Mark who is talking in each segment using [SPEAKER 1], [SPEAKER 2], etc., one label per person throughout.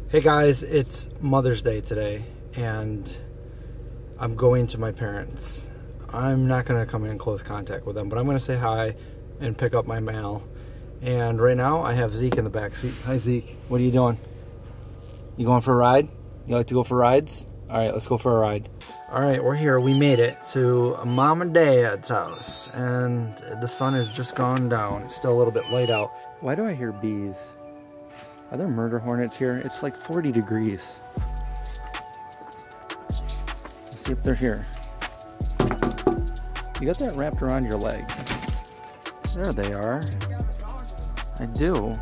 [SPEAKER 1] Hey guys, it's Mother's Day today, and I'm going to my parents. I'm not going to come in close contact with them, but I'm going to say hi and pick up my mail. And right now, I have Zeke in the back seat. Hi, Zeke. What are you doing? You going for a ride? You like to go for rides? All right, let's go for a ride. All right, we're here. We made it to Mom and Dad's house, and the sun has just gone down. It's still a little bit light out. Why do I hear bees? Are there murder hornets here? It's like 40 degrees. Let's see if they're here. You got that wrapped around your leg. There they are. I do.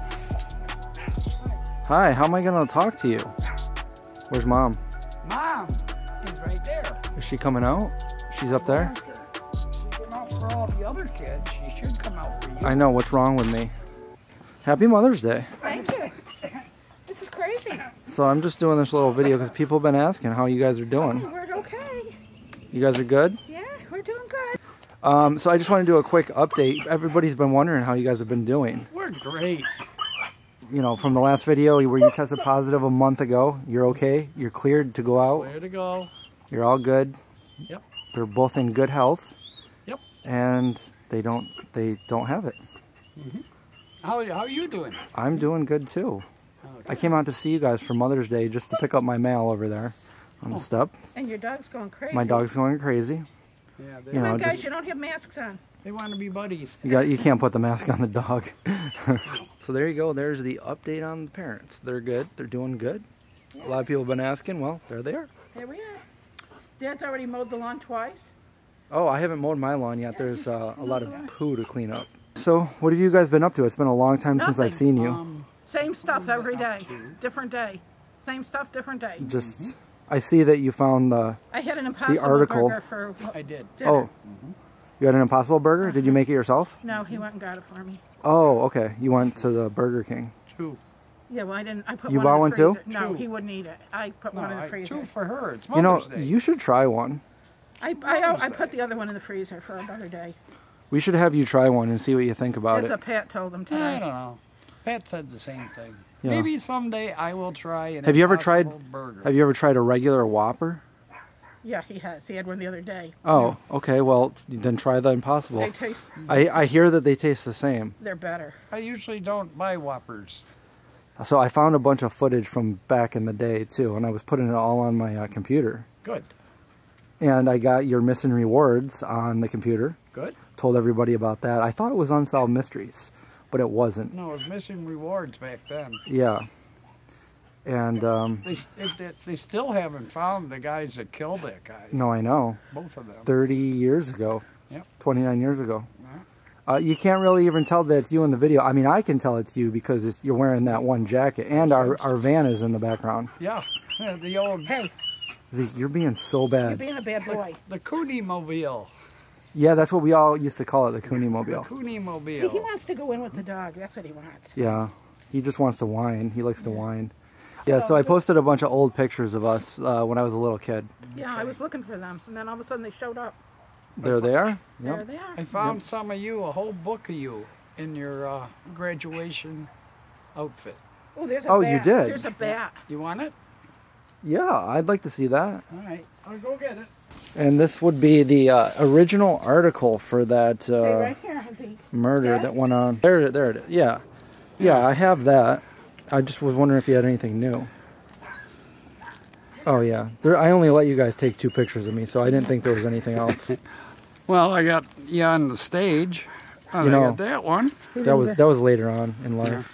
[SPEAKER 1] Hi, how am I gonna talk to you? Where's Mom?
[SPEAKER 2] Mom is right there.
[SPEAKER 1] Is she coming out? She's up there?
[SPEAKER 2] She came out for all the other kids. She should come out for you.
[SPEAKER 1] I know, what's wrong with me? Happy Mother's Day.
[SPEAKER 3] Thank you. This is crazy.
[SPEAKER 1] So I'm just doing this little video because people have been asking how you guys are doing.
[SPEAKER 3] Oh, we're okay.
[SPEAKER 1] You guys are good?
[SPEAKER 3] Yeah, we're doing good.
[SPEAKER 1] So I just want to do a quick update. Everybody's been wondering how you guys have been doing.
[SPEAKER 2] We're great.
[SPEAKER 1] You know, from the last video where you tested positive a month ago, you're okay? You're cleared to go out?
[SPEAKER 2] Clear to go.
[SPEAKER 1] You're all good?
[SPEAKER 2] Yep.
[SPEAKER 1] They're both in good health?
[SPEAKER 2] Yep.
[SPEAKER 1] And they don't have it.
[SPEAKER 2] Mm-hmm. How are you doing?
[SPEAKER 1] I'm doing good too.
[SPEAKER 2] Okay.
[SPEAKER 1] I came out to see you guys for Mother's Day just to pick up my mail over there on the step.
[SPEAKER 3] And your dog's going crazy.
[SPEAKER 1] My dog's going crazy.
[SPEAKER 2] Yeah,
[SPEAKER 1] You know,
[SPEAKER 3] guys,
[SPEAKER 1] just,
[SPEAKER 3] you don't have masks on.
[SPEAKER 2] they want to be buddies.
[SPEAKER 1] you can't put the mask on the dog. So there you go. There's the update on the parents. They're good. They're doing good. A lot of people have been asking. Well, there they are.
[SPEAKER 3] Here we are. Dad's already mowed the lawn twice.
[SPEAKER 1] Oh, I haven't mowed my lawn yet. There's a lot of poo to clean up. So what have you guys been up to? It's been a long time since I've seen you.
[SPEAKER 3] Same stuff every day. Different day. Same stuff, different day.
[SPEAKER 1] Just, I see that you found the
[SPEAKER 3] I had an Impossible
[SPEAKER 1] article.
[SPEAKER 3] Burger for
[SPEAKER 2] I did.
[SPEAKER 3] dinner.
[SPEAKER 1] Oh, you had an Impossible Burger? Did you make it yourself?
[SPEAKER 3] No, he went and got it for me.
[SPEAKER 1] Oh, okay. You went to the Burger King.
[SPEAKER 2] 2.
[SPEAKER 3] Yeah, well, I didn't. I put
[SPEAKER 1] You
[SPEAKER 3] one
[SPEAKER 1] bought
[SPEAKER 3] in the
[SPEAKER 1] one
[SPEAKER 3] freezer.
[SPEAKER 1] too?
[SPEAKER 3] No,
[SPEAKER 2] 2.
[SPEAKER 3] he wouldn't eat it. I put one in the freezer.
[SPEAKER 2] 2 for her. It's
[SPEAKER 1] You know,
[SPEAKER 2] Mother's Day.
[SPEAKER 1] you should try one.
[SPEAKER 3] I put the other one in the freezer for another day.
[SPEAKER 1] We should have you try one and see what you think about
[SPEAKER 3] That's
[SPEAKER 1] it.
[SPEAKER 3] what Pat told him
[SPEAKER 2] I
[SPEAKER 3] today.
[SPEAKER 2] don't know. Pat said the same thing.
[SPEAKER 1] Yeah.
[SPEAKER 2] Maybe someday I will try an
[SPEAKER 1] Have you ever tried?
[SPEAKER 2] Impossible Burger.
[SPEAKER 1] Have you ever tried a regular Whopper?
[SPEAKER 3] Yeah, he has. He had one the other day.
[SPEAKER 1] Oh, okay. Well, then try the Impossible.
[SPEAKER 3] They taste.
[SPEAKER 1] I hear that they taste the same.
[SPEAKER 3] They're better.
[SPEAKER 2] I usually don't buy Whoppers.
[SPEAKER 1] So I found a bunch of footage from back in the day too, and I was putting it all on my computer.
[SPEAKER 2] Good.
[SPEAKER 1] And I got your missing rewards on the computer.
[SPEAKER 2] Good.
[SPEAKER 1] Told everybody about that. I thought it was Unsolved Mysteries, but it wasn't.
[SPEAKER 2] No, it was missing rewards back then.
[SPEAKER 1] Yeah. And
[SPEAKER 2] They still haven't found the guys that killed that guy.
[SPEAKER 1] no, I know.
[SPEAKER 2] Both of them.
[SPEAKER 1] 30 years ago.
[SPEAKER 2] Yep.
[SPEAKER 1] 29 years ago.
[SPEAKER 2] Yeah.
[SPEAKER 1] You can't really even tell that it's you in the video. I mean, I can tell it's you because you're wearing that one jacket, and our van is in the background.
[SPEAKER 2] Yeah. The old.
[SPEAKER 3] Hey,
[SPEAKER 1] Zeke, you're being so
[SPEAKER 3] you're
[SPEAKER 1] bad.
[SPEAKER 3] being a bad boy.
[SPEAKER 2] The Cooney Mobile.
[SPEAKER 1] Yeah, that's what we all used to call it, the Cooney
[SPEAKER 2] The
[SPEAKER 1] Mobile.
[SPEAKER 2] Cooney
[SPEAKER 3] See,
[SPEAKER 2] Mobile.
[SPEAKER 3] he wants to go in with the dog. That's what he wants.
[SPEAKER 1] Yeah, he just wants to whine. He likes to whine. Yeah, so I posted a bunch of old pictures of us when I was a little kid.
[SPEAKER 3] Yeah, I was looking for them, and then all of a sudden they showed up.
[SPEAKER 1] There they are.
[SPEAKER 3] There
[SPEAKER 1] Yep.
[SPEAKER 3] they are.
[SPEAKER 2] I found some of you, a whole book of you, in your graduation outfit.
[SPEAKER 3] Oh, there's a
[SPEAKER 1] Oh,
[SPEAKER 3] bat.
[SPEAKER 1] you did?
[SPEAKER 3] There's a bat.
[SPEAKER 2] You want it?
[SPEAKER 1] Yeah, I'd like to see that.
[SPEAKER 2] All right, I'll go get it.
[SPEAKER 1] And this would be the original article for that
[SPEAKER 3] Hey, right here, Zeke.
[SPEAKER 1] murder
[SPEAKER 3] Yeah?
[SPEAKER 1] that went on. There it is. Yeah. Yeah, I have that. I just was wondering if you had anything new. Oh, yeah. I only let you guys take 2 pictures of me, so I didn't think there was anything else.
[SPEAKER 2] Well, I got you on the stage. Oh,
[SPEAKER 1] You
[SPEAKER 2] I
[SPEAKER 1] know-
[SPEAKER 2] got that one.
[SPEAKER 1] That was later on in life.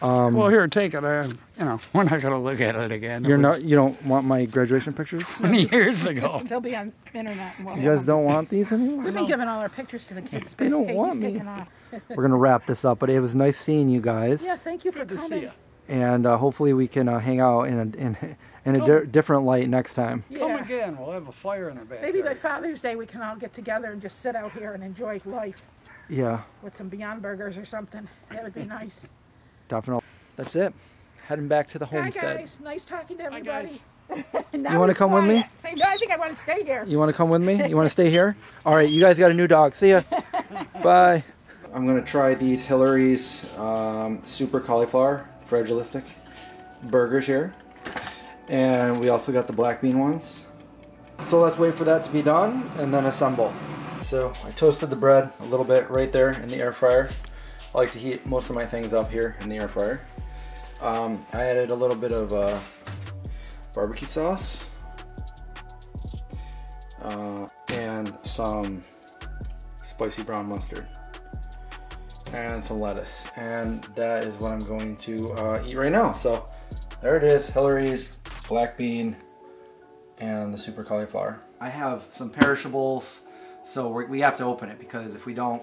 [SPEAKER 2] Well, here, take it. You know, we're not going to look at it again.
[SPEAKER 1] You don't want my graduation pictures?
[SPEAKER 2] 20 years ago.
[SPEAKER 3] They'll be on the internet. And we'll
[SPEAKER 1] You guys don't want these anymore?
[SPEAKER 3] We've been giving all our pictures to the kids.
[SPEAKER 1] They don't
[SPEAKER 3] Hey,
[SPEAKER 1] want
[SPEAKER 3] he's
[SPEAKER 1] me.
[SPEAKER 3] taking off.
[SPEAKER 1] We're going to wrap this up, but it was nice seeing you guys.
[SPEAKER 3] Yeah, thank you for
[SPEAKER 2] Good to see
[SPEAKER 3] coming.
[SPEAKER 2] you.
[SPEAKER 1] And hopefully we can hang out in a different light next time.
[SPEAKER 2] Come
[SPEAKER 3] Yeah.
[SPEAKER 2] again. We'll have a fire in the back.
[SPEAKER 3] Maybe by Father's Day we can all get together and just sit out here and enjoy life
[SPEAKER 1] Yeah,
[SPEAKER 3] with some Beyond Burgers or something. That would be nice.
[SPEAKER 1] definitely. That's it. Heading back to the
[SPEAKER 3] Hi
[SPEAKER 1] homestead.
[SPEAKER 3] guys, nice talking to
[SPEAKER 2] Hi,
[SPEAKER 3] everybody.
[SPEAKER 1] You want to come with me?
[SPEAKER 3] Say, no, I think I want to stay here.
[SPEAKER 1] You want to come with me? You want to stay here? All right, you guys got a new dog. See ya. Bye. I'm going to try these Hillary's Super Cauliflower, fragilistic. burgers here. And we also got the black bean ones. So let's wait for that to be done and then assemble. So I toasted the bread a little bit right there in the air fryer. I like to heat most of my things up here in the air fryer. I added a little bit of barbecue sauce and some spicy brown mustard and some lettuce, and that is what I'm going to eat right now. So there it is, Hillary's black bean and the super cauliflower. I have some perishables, so we have to open it, because if we don't,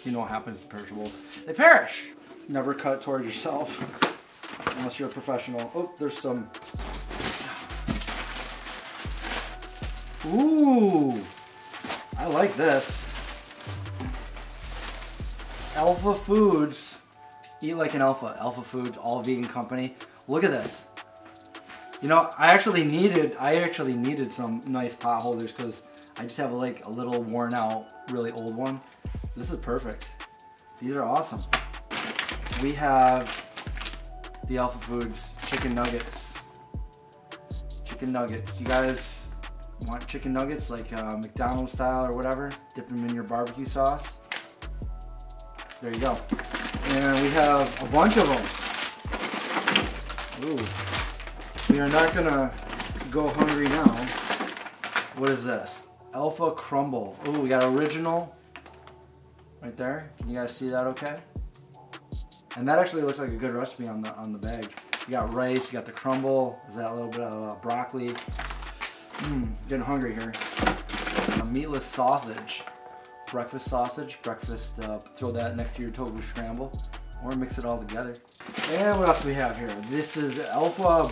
[SPEAKER 1] you know what happens to perishables. They perish! Never cut towards yourself unless you're a professional. Oh, there's some. Ooh, I like this. Alpha Foods. Eat like an alpha. Alpha Foods, all vegan company. Look at this. You know, I actually needed some nice pot holders, because I just have like a little worn out, really old one. This is perfect. These are awesome. We have the Alpha Foods chicken nuggets. Chicken nuggets. You guys want chicken nuggets like McDonald's style or whatever? Dip them in your barbecue sauce. There you go. And we have a bunch of them. Ooh. We are not gonna go hungry now. What is this? Alpha Crumble. Ooh, we got original right there. Can you guys see that okay? And that actually looks like a good recipe on the bag. You got rice, you got the crumble, is that a little bit of broccoli. Getting hungry here. A meatless sausage. Breakfast sausage, throw that next to your tofu scramble, or mix it all together. And what else do we have here? This is Alpha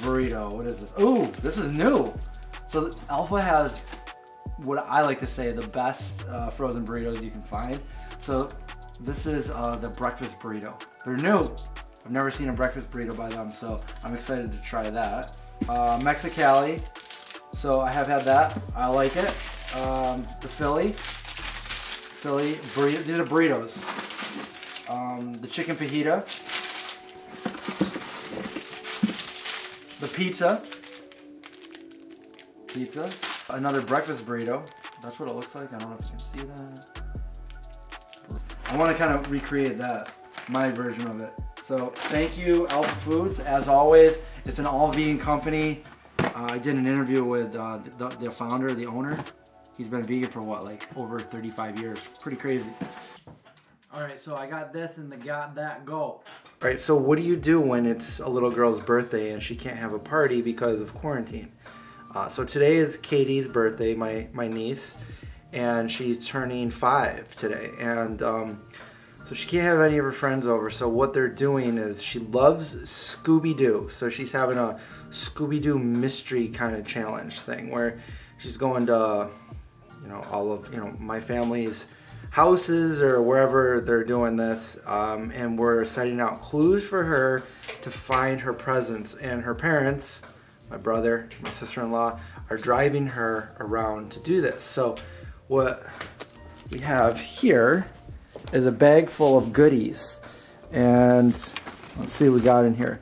[SPEAKER 1] Burrito. What is this? Ooh, this is new. So Alpha has what I like to say the best frozen burritos you can find. So this is the breakfast burrito. They're new. I've never seen a breakfast burrito by them, so I'm excited to try that. Mexicali. So I have had that. I like it. The Philly burrito. These are burritos. The chicken fajita. The pizza. Another breakfast burrito. That's what it looks like. I don't know if you can see that. I want to kind of recreate that, my version of it. So thank you, Alpha Foods. As always, it's an all vegan company. I did an interview with the founder, the owner. He's been vegan for what, like over 35 years. Pretty crazy. All right, so I got this and the got that go. All right, so what do you do when it's a little girl's birthday and she can't have a party because of quarantine? So today is Katie's birthday, my niece, and she's turning 5 today. And so she can't have any of her friends over. So what they're doing is she loves Scooby Doo. So she's having a Scooby Doo Mystery kind of challenge thing where she's going to, you know, all of, you know, my family's houses or wherever they're doing this, and we're setting out clues for her to find her presents, and her parents, my brother, my sister-in-law, are driving her around to do this. So what we have here is a bag full of goodies, and let's see what we got in here.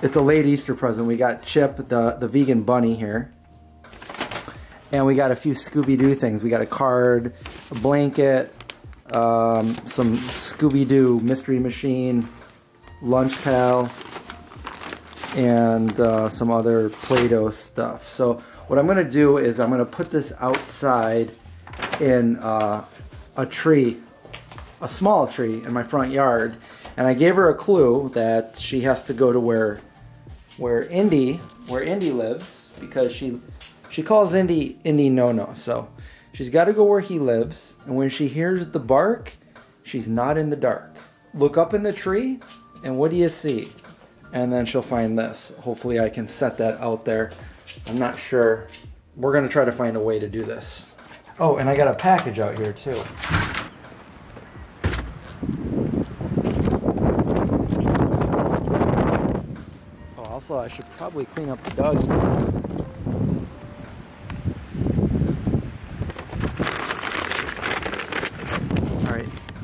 [SPEAKER 1] It's a late Easter present. We got Chip, the vegan bunny here. And we got a few Scooby Doo things. We got a card, a blanket, some Scooby Doo Mystery Machine, Lunch Pal, and some other Play-Doh stuff. So what I'm going to do is I'm going to put this outside in a tree, a small tree in my front yard. And I gave her a clue that she has to go to where Indy lives, because she calls Indy no-no. So she's got to go where he lives, and when she hears the bark, she's not in the dark. Look up in the tree, and what do you see? And then she'll find this. Hopefully I can set that out there. I'm not sure. We're going to try to find a way to do this. Oh, and I got a package out here too. Oh, also I should probably clean up the doggy.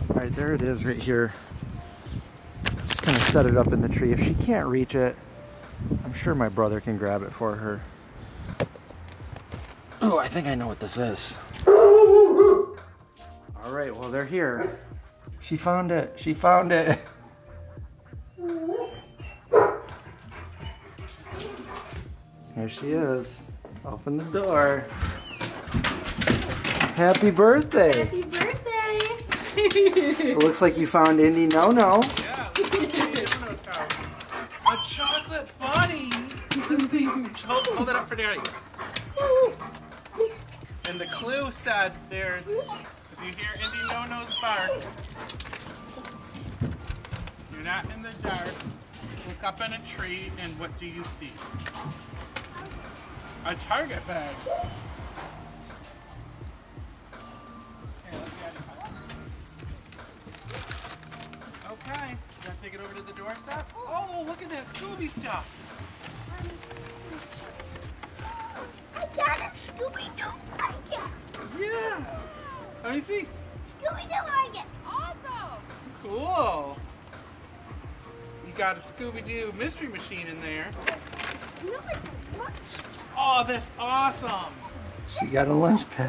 [SPEAKER 1] All right, there it is right here. Just gonna set it up in the tree. If she can't reach it, I'm sure my brother can grab it for her. Oh, I think I know what this is. All right, well, they're here. She found it. She found it. Here she is. Open the door. Happy birthday.
[SPEAKER 4] Happy birthday.
[SPEAKER 1] It looks like you found Indy No No.
[SPEAKER 5] Yeah, look at Indy No No's house. A chocolate bunny. Let's see. Hold it up for Daddy. And the clue said there's, if you hear Indy No No's bark, you're not in the dark. Look up in a tree, and what do you see? A Target bag. Okay, you gotta take it over to the doorstep? Oh, look at that Scooby stuff.
[SPEAKER 4] I got a Scooby Doo blanket.
[SPEAKER 5] Yeah. Let me see.
[SPEAKER 4] Scooby Doo blanket.
[SPEAKER 5] Awesome. Cool. You got a Scooby Doo Mystery machine in there.
[SPEAKER 4] No, it's lunch.
[SPEAKER 5] Oh, that's awesome.
[SPEAKER 1] She got a lunch pal.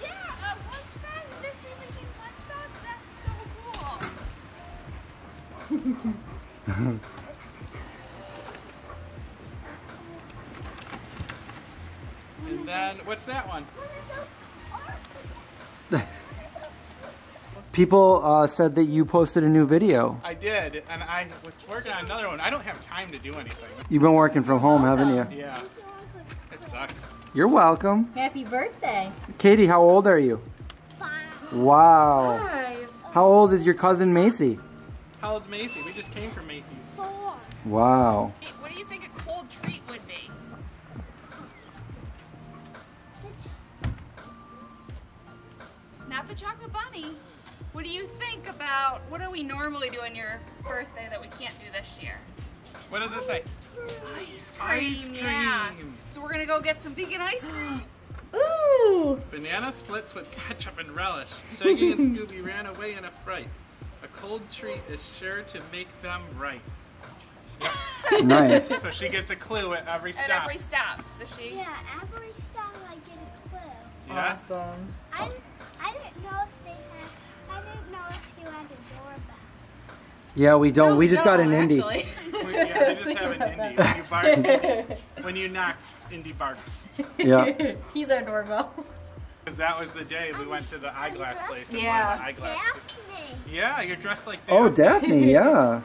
[SPEAKER 4] Yeah, a lunchbox. Mystery machine lunchbox. That's so cool.
[SPEAKER 5] And then, what's that one?
[SPEAKER 1] People said that you posted a new video.
[SPEAKER 5] I did, and I was working on another one. I don't have time to do anything.
[SPEAKER 1] You've been working from home, haven't you?
[SPEAKER 5] Yeah. It sucks.
[SPEAKER 1] You're welcome.
[SPEAKER 4] Happy birthday.
[SPEAKER 1] Katie, how old are you?
[SPEAKER 4] 5.
[SPEAKER 1] Wow.
[SPEAKER 4] 5.
[SPEAKER 1] How old is your cousin Macy?
[SPEAKER 5] How old's Macy? We just came from Macy's.
[SPEAKER 4] 4.
[SPEAKER 1] Wow.
[SPEAKER 6] Hey, what do you think a cold treat would be? Not the chocolate bunny. What do you think about, what do we normally do on your birthday that we can't do this year?
[SPEAKER 5] What does it say?
[SPEAKER 6] Ice cream, yeah. So we're gonna go get some vegan ice cream.
[SPEAKER 4] Ooh.
[SPEAKER 5] Banana splits with ketchup and relish. Shaggy and Scooby ran away in a fright. A cold treat is sure to make them right.
[SPEAKER 1] Nice.
[SPEAKER 5] So she gets a clue at every stop.
[SPEAKER 6] At every stop. So she.
[SPEAKER 4] Yeah, every stop I get a clue.
[SPEAKER 5] Yeah?
[SPEAKER 3] Awesome.
[SPEAKER 4] I didn't know if they had. I didn't know if you had a doorbell.
[SPEAKER 1] Yeah, we don't.
[SPEAKER 6] No,
[SPEAKER 1] we just got an
[SPEAKER 6] don't,
[SPEAKER 1] Indy.
[SPEAKER 6] actually.
[SPEAKER 5] Yeah, they just have an Indy. When you bark, when you knock, Indy barks.
[SPEAKER 1] Yeah.
[SPEAKER 6] He's our doorbell.
[SPEAKER 5] Because that was the day we went to the eyeglass place. and
[SPEAKER 6] Yeah.
[SPEAKER 5] one of the eyeglass
[SPEAKER 4] Daphne.
[SPEAKER 5] Yeah, you're dressed like
[SPEAKER 1] Oh,
[SPEAKER 5] Daphne.
[SPEAKER 1] Daphne, yeah.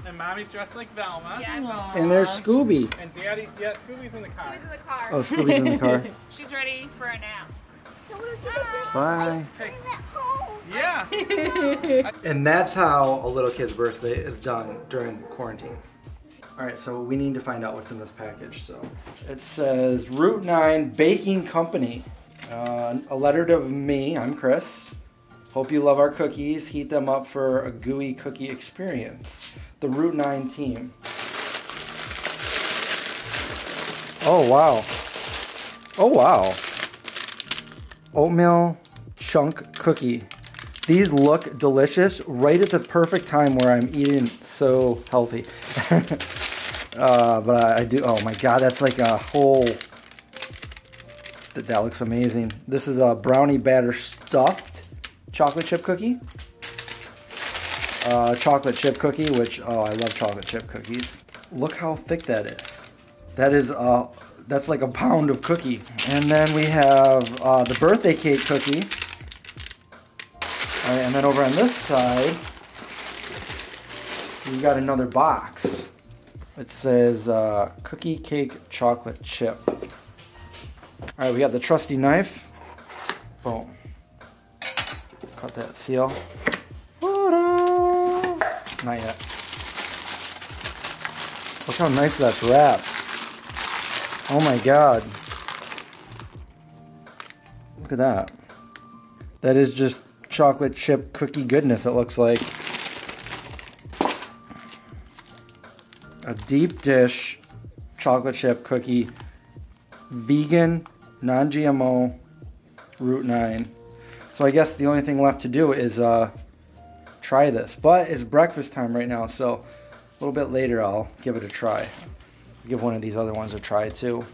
[SPEAKER 5] And Mommy's dressed like Velma.
[SPEAKER 6] Yeah,
[SPEAKER 1] And there's Scooby.
[SPEAKER 5] And Daddy, yeah, Scooby's in the car.
[SPEAKER 6] Scooby's in the car.
[SPEAKER 1] Oh, Scooby's in the car.
[SPEAKER 6] She's ready for a nap.
[SPEAKER 1] Bye.
[SPEAKER 5] Hey.
[SPEAKER 4] At home.
[SPEAKER 5] Yeah.
[SPEAKER 1] And that's how a little kid's birthday is done during quarantine. All right, so we need to find out what's in this package. So it says Route 9 Baking Company. A letter to me, I'm Chris. Hope you love our cookies. Heat them up for a gooey cookie experience. The Route 9 team. Oh, wow. Oh, wow. Oatmeal chunk cookie. These look delicious right at the perfect time where I'm eating so healthy. But I do, oh my God, that's like a whole, that looks amazing. This is a brownie batter stuffed chocolate chip cookie. Chocolate chip cookie, which, oh, I love chocolate chip cookies. Look how thick that is. That is, that's like a pound of cookie. And then we have the birthday cake cookie. All right, and then over on this side, we've got another box. It says cookie cake chocolate chip. All right, we got the trusty knife. Boom. Cut that seal. Not yet. Look how nice that's wrapped. Oh my God. Look at that. That is just chocolate chip cookie goodness, it looks like. A deep dish chocolate chip cookie, vegan, non-GMO, Route 9. So I guess the only thing left to do is try this. But it's breakfast time right now, so a little bit later I'll give it a try. Give one of these other ones a try too.